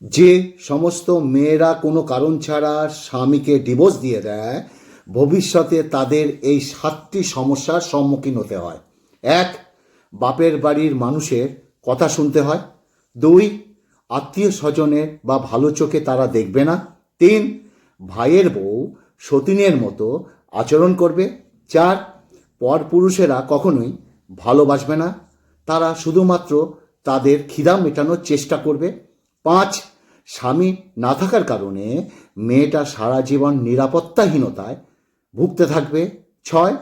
যে সমস্ত মেয়েরা কোনো কারণ ছাড়া স্বামীকে ডিভোর্স দিয়ে দেয়, ভবিষ্যতে তাদের এই 7টি সমস্যার সম্মুখীন হতে হয়। 1, বাপের বাড়ির মানুষের কথা শুনতে হয়। 2, আত্মীয় স্বজনের বা ভালো চোখে তারা দেখবে না। 3, ভাইয়ের বউ সতীনের মতো আচরণ করবে। 4, পরপুরুষেরা কখনোই ভালোবাসবে না, তারা শুধুমাত্র তাদের খিদা মেটানোর চেষ্টা করবে। 5, স্বামী না থাকার কারণে মেয়েটা সারা জীবন নিরাপত্তাহীনতায় ভুগতে থাকবে। 6,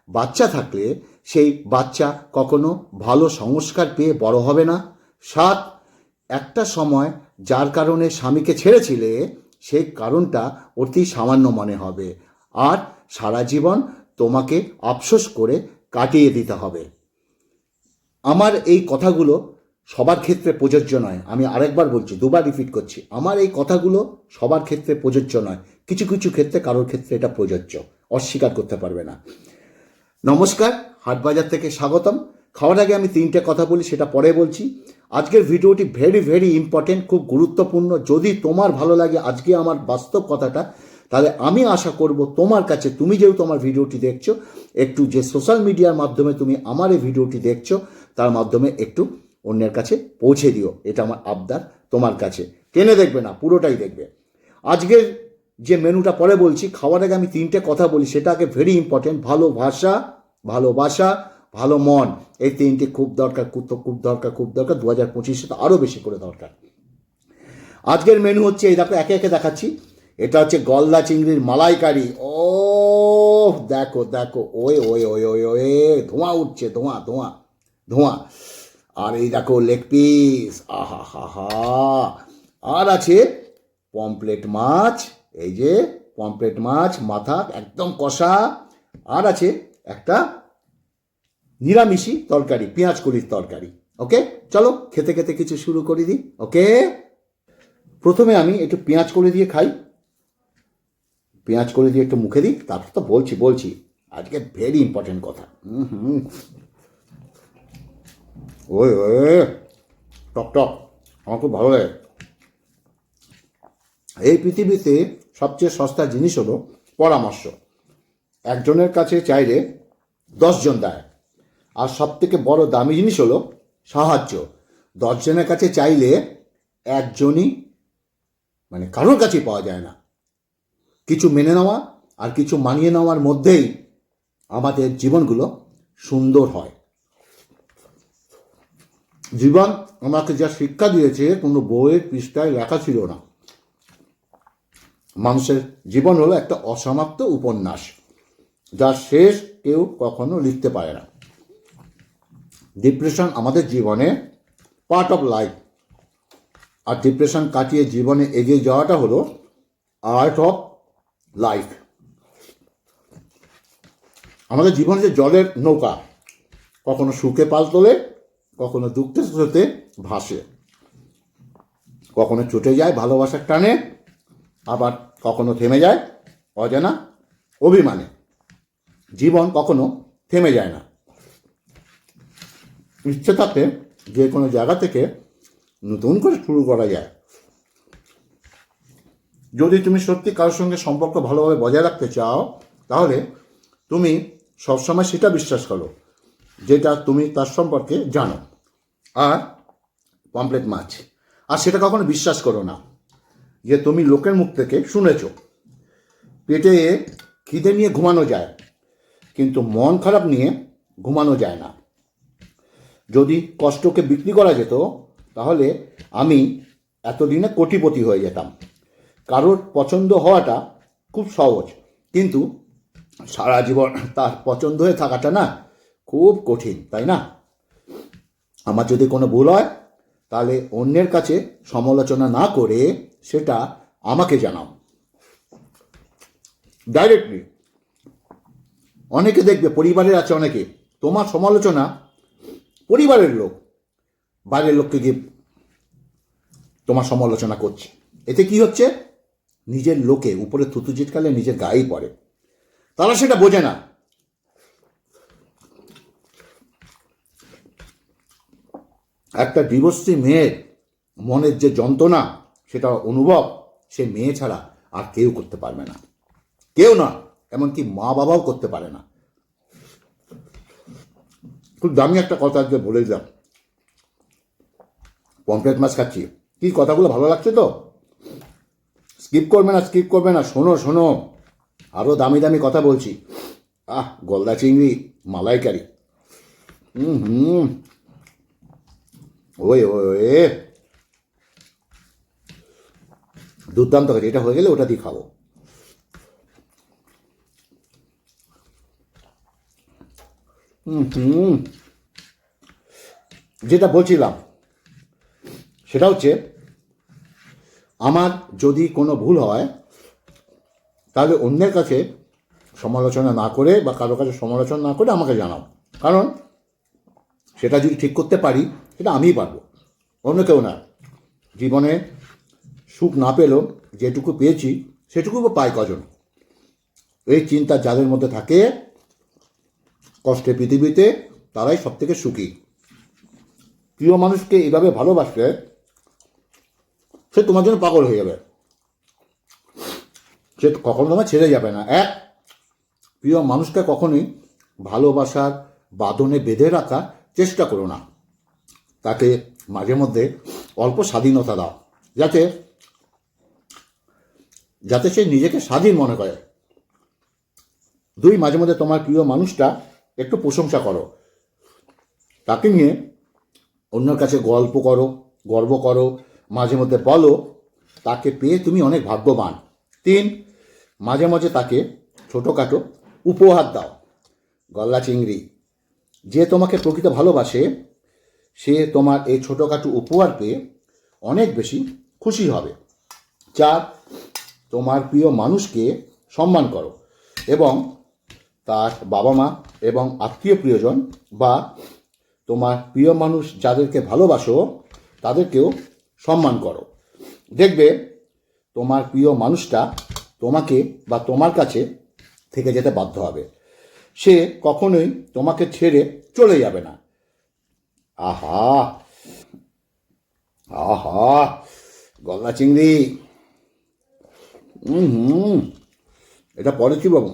বাচ্চা থাকলে সেই বাচ্চা কখনো ভালো সংস্কার পেয়ে বড় হবে না। 7, একটা সময় যার কারণে স্বামীকে ছেড়েছিলে সেই কারণটা অতি সামান্য মনে হবে, আর সারা জীবন তোমাকে আফসোস করে কাটিয়ে দিতে হবে। আমার এই কথাগুলো সবার ক্ষেত্রে প্রযোজ্য নয়। আমি আরেকবার বলছি, দুবার রিপিট করছি, আমার এই কথাগুলো সবার ক্ষেত্রে প্রযোজ্য নয়। কিছু কিছু ক্ষেত্রে, কারোর ক্ষেত্রে এটা প্রযোজ্য, অস্বীকার করতে পারবে না। নমস্কার, হাটবাজার থেকে স্বাগতম। খাওয়ার আগে আমি 3টে কথা বলি, সেটা পরে বলছি। আজকের ভিডিওটি ভেরি ভেরি ইম্পর্টেন্ট, খুব গুরুত্বপূর্ণ। যদি তোমার ভালো লাগে আজকে আমার বাস্তব কথাটা, তাহলে আমি আশা করব তোমার কাছে, তুমি যেহেতু আমার ভিডিওটি দেখছো, একটু যে সোশ্যাল মিডিয়ার মাধ্যমে তুমি আমার এই ভিডিওটি দেখছো তার মাধ্যমে একটু অন্যের কাছে পৌঁছে দিও। এটা আমার আবদার তোমার কাছে। টেনে দেখবে না, পুরোটাই দেখবে। আজকের যে মেনুটা পরে বলছি, খাওয়ার আগে আমি 3টে কথা বলি, সেটা আগে ভেরি ইম্পর্টেন্ট। ভালোবাসা, ভালোবাসা, ভালো মন, এই 3টে খুব দরকার, খুব দরকার, খুব দরকার। 2025-এ তো আরও বেশি করে দরকার। আজকের মেনু হচ্ছে, এই দেখো একে একে দেখাচ্ছি। এটা হচ্ছে গলদা চিংড়ির মালাইকারি। ও দেখো দেখো, way way way way way, ধোঁয়া উঠছে, ধোঁয়া ধোঁয়া ধোঁয়া। আর এই দেখো লেগ পিস, আহা হা হা। আর আছে পমপ্লেট মাছ, এই যে পমপ্লেট মাছ, মাথা একদম কষা। আর আছে একটা নিরামিষি তরকারি, পেঁয়াজ কলির তরকারি। ওকে, চলো খেতে খেতে কিছু শুরু করে দিই। ওকে, প্রথমে আমি একটু পেঁয়াজ কলি দিয়ে খাই। পেঁয়াজ কলি দিয়ে একটু মুখে দিই, তারপর তো বলছি আজকে ভেরি ইম্পর্টেন্ট কথা। ওই ওই টক টক, আমার খুব ভালো লাগে। এই পৃথিবীতে সবচেয়ে সস্তা জিনিস হলো পরামর্শ। একজনের কাছে চাইলে 10 জন দেয়। আর সব থেকে বড় দামি জিনিস হলো সাহায্য। 10 জনের কাছে চাইলে একজনই, মানে কারোর কাছেই পাওয়া যায় না। কিছু মেনে নেওয়া আর কিছু মানিয়ে নেওয়ার মধ্যেই আমাদের জীবনগুলো সুন্দর হয়। জীবন আমাকে যা শিক্ষা দিয়েছে কোনো বইয়ের পৃষ্ঠায় লেখা ছিল না। মানুষের জীবন হলো একটা অসমাপ্ত উপন্যাস, যার শেষ কেউ কখনো লিখতে পারে না। ডিপ্রেশন আমাদের জীবনে পার্ট অফ লাইফ, আর ডিপ্রেশন কাটিয়ে জীবনে এগিয়ে যাওয়াটা হলো আর্ট অফ লাইফ। আমাদের জীবনে যে জলের নৌকা, কখনো সুখে পাল তোলে, কখনো দুঃখের স্রোতে ভাসে, কখনো ছুটে যায় ভালোবাসার টানে, আবার কখনো থেমে যায় অজানা অভিমানে। জীবন কখনো থেমে যায় না। ইচ্ছে থাকলে যে কোনো জায়গা থেকে নতুন করে শুরু করা যায়। যদি তুমি সত্যি কারোর সঙ্গে সম্পর্ক ভালোভাবে বজায় রাখতে চাও, তাহলে তুমি সবসময় সেটা বিশ্বাস করো যেটা তুমি তার সম্পর্কে জানো। আর পমপ্লেট মাছ, আর সেটা কখনো বিশ্বাস করো না যে তুমি লোকের মুখ থেকে শুনেছ। পেটে খিদে নিয়ে ঘুমানো যায়, কিন্তু মন খারাপ নিয়ে ঘুমানো যায় না। যদি কষ্টকে বিক্রি করা যেত, তাহলে আমি এতদিনে কোটিপতি হয়ে যেতাম। কারোর পছন্দ হওয়াটা খুব সহজ, কিন্তু সারা জীবন তার পছন্দ হয়ে থাকাটা না খুব কঠিন, তাই না? আমার যদি কোনো ভুল হয়, তাহলে অন্যের কাছে সমালোচনা না করে সেটা আমাকে জানাও ডাইরেক্টলি। অনেকে দেখবে, পরিবারের আছে অনেকে, তোমার সমালোচনা পরিবারের লোক বাইরের লোককে গিয়ে তোমার সমালোচনা করছে। এতে কি হচ্ছে? নিজের লোকে উপরে থুতু চিটকালে নিজের গায়েই পড়ে। তারা সেটা বোঝে না। একটা ডিভোর্সি মেয়ের মনের যে যন্ত্রণা, সেটা অনুভব সে মেয়ে ছাড়া আর কেউ করতে পারবে না, কেউ না, এমনকি মা বাবাও করতে পারে না। খুব দামি একটা কথা আজকে বলে দিলাম। পমফ্রেট মাছ খাচ্ছি, কি কথাগুলো ভালো লাগছে তো? স্কিপ করবে না, শোনো শোনো, আরও দামি দামি কথা বলছি। গলদা চিংড়ি মালাইকারি, ওই ওয়ে দুর্দান্ত কাছে। এটা হয়ে গেলে ওটা দিয়ে খাবো। যেটা বলছিলাম সেটা হচ্ছে, আমার যদি কোনো ভুল হয় তাহলে অন্যের কাছে সমালোচনা না করে বা কারো কাছে সমালোচনা না করে আমাকে জানাও, কারণ সেটা যদি ঠিক করতে পারি সেটা আমিই পারবো, অন্য কেউ না। জীবনে সুখ না পেলেও যেটুকু পেয়েছি সেটুকু পাই কজন? এই চিন্তা যাদের মধ্যে থাকে কষ্টে পৃথিবীতে, তারাই সব থেকে সুখী। প্রিয় মানুষকে এইভাবে ভালোবাসলে সে তোমার জন্য পাগল হয়ে যাবে, সে কখনো তোমার ছেড়ে যাবে না। প্রিয় মানুষকে কখনোই ভালোবাসার বাঁধনে বেঁধে রাখার চেষ্টা করো না, তাকে মাঝে মধ্যে অল্প স্বাধীনতা দাও, যাতে যাতে সে নিজেকে স্বাধীন মনে করে। মাঝে মধ্যে তোমার প্রিয় মানুষটা একটু প্রশংসা করো, তাকে নিয়ে অন্যের কাছে গর্ব করো, মাঝে মধ্যে বলো তাকে পেয়ে তুমি অনেক ভাগ্যবান। মাঝে মাঝে তাকে ছোটোখাটো উপহার দাও। গলদা চিংড়ি, যে তোমাকে প্রকৃত ভালোবাসে সে তোমার এই ছোটোখাটো উপহার পেয়ে অনেক বেশি খুশি হবে। তোমার প্রিয় মানুষকে সম্মান করো এবং তার বাবা মা এবং আত্মীয় প্রিয়জন বা তোমার প্রিয় মানুষ যাদেরকে ভালোবাসো তাদেরকেও সম্মান করো। দেখবে তোমার প্রিয় মানুষটা তোমাকে বা তোমার কাছে থেকে যেতে বাধ্য হবে, সে কখনোই তোমাকে ছেড়ে চলে যাবে না। আহা আহা, গলদা চিংড়ি, এটা পরে কি বাবু?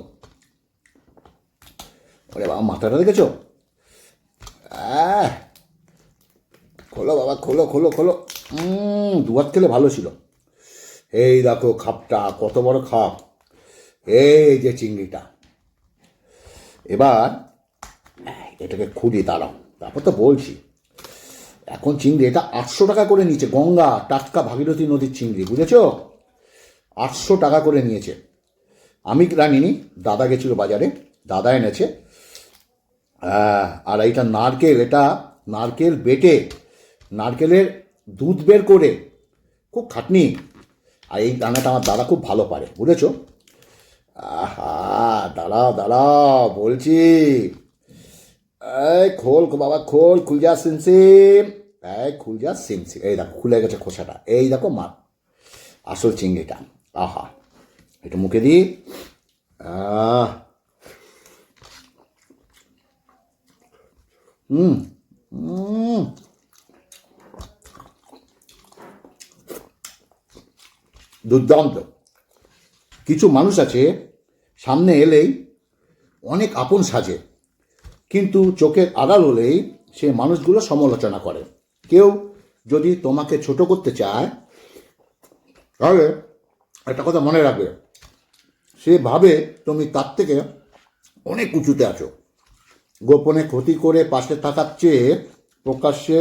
আরে বাবা, মাথাটা দেখেছো? খোলো বাবা, খোলো খোলো খোলো। দুয়ার খেলে ভালো ছিল। এই দেখো খাপটা, কত বড় খাপ। এই যে চিংড়িটা, এবার এটাকে খুঁড়ি, দাঁড়াও, তারপর তো বলছি। এখন চিংড়ি এটা 800 টাকা করে নিয়েছে, গঙ্গা টাটকা ভাগীরথী নদীর চিংড়ি, বুঝেছ? 800 টাকা করে নিয়েছে। আমি রানিনি, দাদা গেছিল বাজারে, দাদা এনেছে। আর এইটা নারকেল, এটা নারকেল বেটে নারকেলের দুধ বের করে, খুব খাটনি। আর এই রান্নাটা আমার দাদা খুব ভালো পারে, বুঝেছ? দাঁড়াও বলছি। এই খোল বাবা, খুল যা সিমসিম, খুল যা সিমসিম। এই দেখো খুলে গেছে খোসাটা, এই দেখো মা আসল চিংড়িটা। এটা মুখে দিই। দুর্দান্ত। কিছু মানুষ আছে সামনে এলেই অনেক আপন সাজে, কিন্তু চোখের আড়াল হলেই সে মানুষগুলো সমালোচনা করে। কেউ যদি তোমাকে ছোট করতে চায় তাহলে একটা কথা মনে রাখবে, সে ভাবে তুমি তার থেকে অনেক উঁচুতে আছো। গোপনে ক্ষতি করে পাশে থাকার চেয়ে প্রকাশ্যে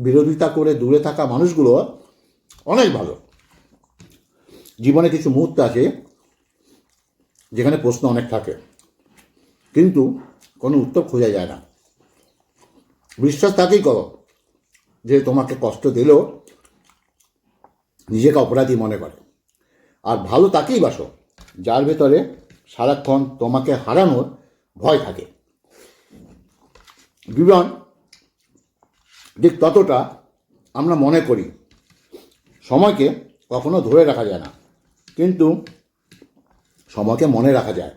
বিরোধিতা করে দূরে থাকা মানুষগুলো অনেক ভালো। জীবনে কিছু মুহূর্ত আছে যেখানে প্রশ্ন অনেক থাকে, কিন্তু কোনো উত্তর খোঁজা যায় না। বিশ্বাস তাকেই করো যে তোমাকে কষ্ট দিলেও নিজেকে অপরাধী মনে করে। আর ভালো তাকেই বাসো যার ভেতরে সারাক্ষণ তোমাকে হারানোর ভয় থাকে। জীবন ঠিক ততটা আমরা মনে করি। সময়কে কখনো ধরে রাখা যায় না, কিন্তু সময়কে মনে রাখা যায়।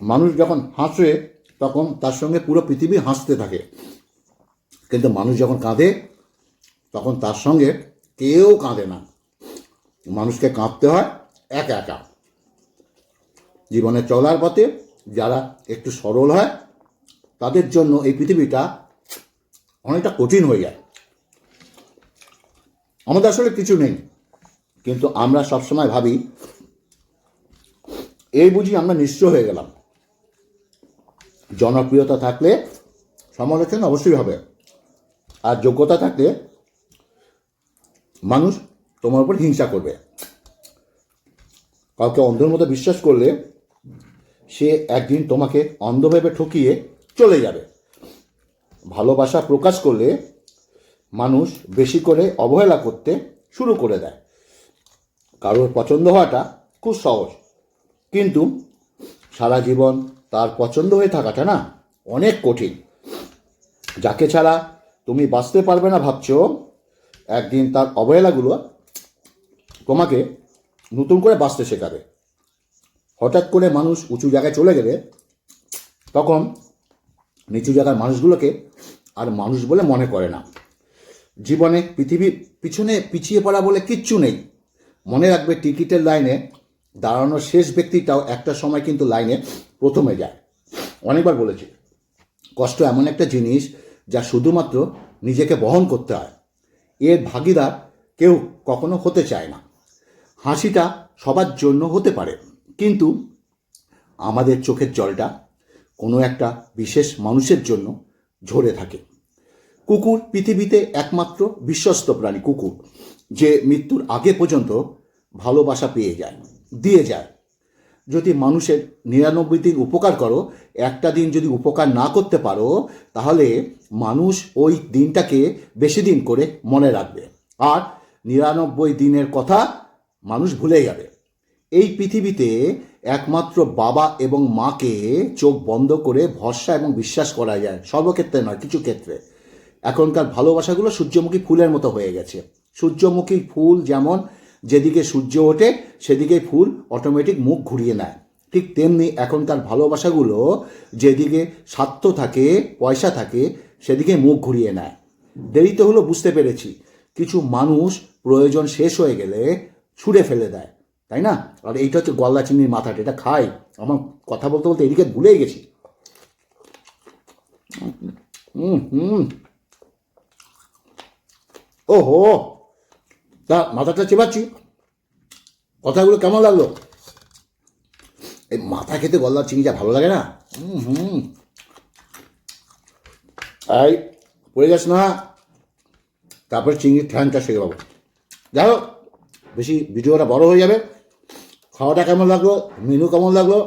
মানুষ যখন হাসে তখন তার সঙ্গে পুরো পৃথিবী হাসতে থাকে, কিন্তু মানুষ যখন কাঁদে তখন তার সঙ্গে কেউ কাঁদে না, মানুষকে কাঁদতে হয় একা একা। জীবনে চলার পথে যারা একটু সরল হয় তাদের জন্য এই পৃথিবীটা অনেকটা কঠিন হয়ে যায়। আমাদের আসলে কিছু নেই, কিন্তু আমরা সবসময় ভাবি এই বুঝি আমরা নিঃস্ব হয়ে গেলাম। জনপ্রিয়তা থাকলে সমালোচনা অবশ্যই হবে, আর যোগ্যতা থাকলে মানুষ তোমার উপর হিংসা করবে। কাউকে অন্ধের মতো বিশ্বাস করলে সে একদিন তোমাকে অন্ধ ভেবে ঠকিয়ে চলে যাবে। ভালোবাসা প্রকাশ করলে মানুষ বেশি করে অবহেলা করতে শুরু করে দেয়। কারোর পছন্দ হওয়াটা খুব সহজ, কিন্তু সারা জীবন তার পছন্দ হয়ে থাকাটা না অনেক কঠিন। যাকে ছাড়া তুমি বাঁচতে পারবে না ভাবছো, একদিন তার অবহেলাগুলো তোমাকে নতুন করে বাঁচতে শেখাবে। হঠাৎ করে মানুষ উঁচু জায়গায় চলে গেলে তখন নিচু জায়গার মানুষগুলোকে আর মানুষ বলে মনে করে না। জীবনে পৃথিবীর পিছনে পিছিয়ে পড়া বলে কিচ্ছু নেই। মনে রাখবে, টিকিটের লাইনে দাঁড়ানোর শেষ ব্যক্তিটাও একটা সময় কিন্তু লাইনে প্রথমে যায়। অনেকবার বলেছি, কষ্ট এমন একটা জিনিস যা শুধুমাত্র নিজেকে বহন করতে হয়, এর ভাগিদার কেউ কখনো হতে চায় না। হাসিটা সবার জন্য হতে পারে, কিন্তু আমাদের চোখের জলটা কোনো একটা বিশেষ মানুষের জন্য ঝরে থাকে। কুকুর পৃথিবীতে একমাত্র বিশ্বস্ত প্রাণী, কুকুর, যে মৃত্যুর আগে পর্যন্ত ভালোবাসা দিয়ে যায়। যদি মানুষের 99 দিন উপকার করো, একটা দিন যদি উপকার না করতে পারো, তাহলে মানুষ ওই দিনটাকে বেশি দিন করে মনে রাখবে, আর 99 দিনের কথা মানুষ ভুলে যাবে। এই পৃথিবীতে একমাত্র বাবা এবং মাকে চোখ বন্ধ করে ভরসা এবং বিশ্বাস করা যায়, সর্বক্ষেত্রে নয়, কিছু ক্ষেত্রে। এখনকার ভালোবাসাগুলো সূর্যমুখী ফুলের মতো হয়ে গেছে। সূর্যমুখী ফুল যেমন যেদিকে সূর্য ওঠে সেদিকে ফুল অটোমেটিক মুখ ঘুরিয়ে নেয়, ঠিক তেমনি এখনকার ভালোবাসাগুলো যেদিকে স্বার্থ থাকে, পয়সা থাকে, সেদিকে মুখ ঘুরিয়ে নেয়। দেরিতে হলো বুঝতে পেরেছি, কিছু মানুষ প্রয়োজন শেষ হয়ে গেলে ছুঁড়ে ফেলে দেয়, তাই না? আর এইটা হচ্ছে গলদা চিংড়ির মাথাটা, এটা খাই। আমার কথা বলতে বলতে এদিকে ভুলেই গেছি। ওহো, তা মাথাটা চেবাচ্ছি, কথাগুলো কেমন লাগলো? এই মাথা খেতে গলদা চিংড়িটা ভালো লাগে না? এই পড়ে যাস না, তারপর চিংড়ির ঠ্যাংটা শেখে পাবো। যাই হোক, বেশি ভিডিওটা বড় হয়ে যাবে। খাওয়াটা কেমন লাগলো, মেনু কেমন লাগলো,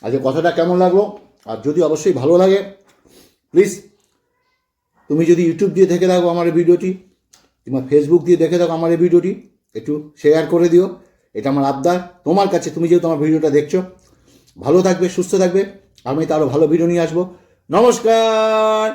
আজকে কথাটা কেমন লাগলো, আর যদি অবশ্যই ভালো লাগে প্লিজ, তুমি যদি ইউটিউব দিয়ে দেখে থাকো আমার এই ভিডিওটি, কিংবা ফেসবুক দিয়ে দেখে থাকো আমার এই ভিডিওটি, একটু শেয়ার করে দিও। এটা আমার আবদার তোমার কাছে, তুমি যেহেতু আমার ভিডিওটা দেখছো। ভালো থাকবে, সুস্থ থাকবে, আমি তো আরও ভালো ভিডিও নিয়ে আসবো। নমস্কার।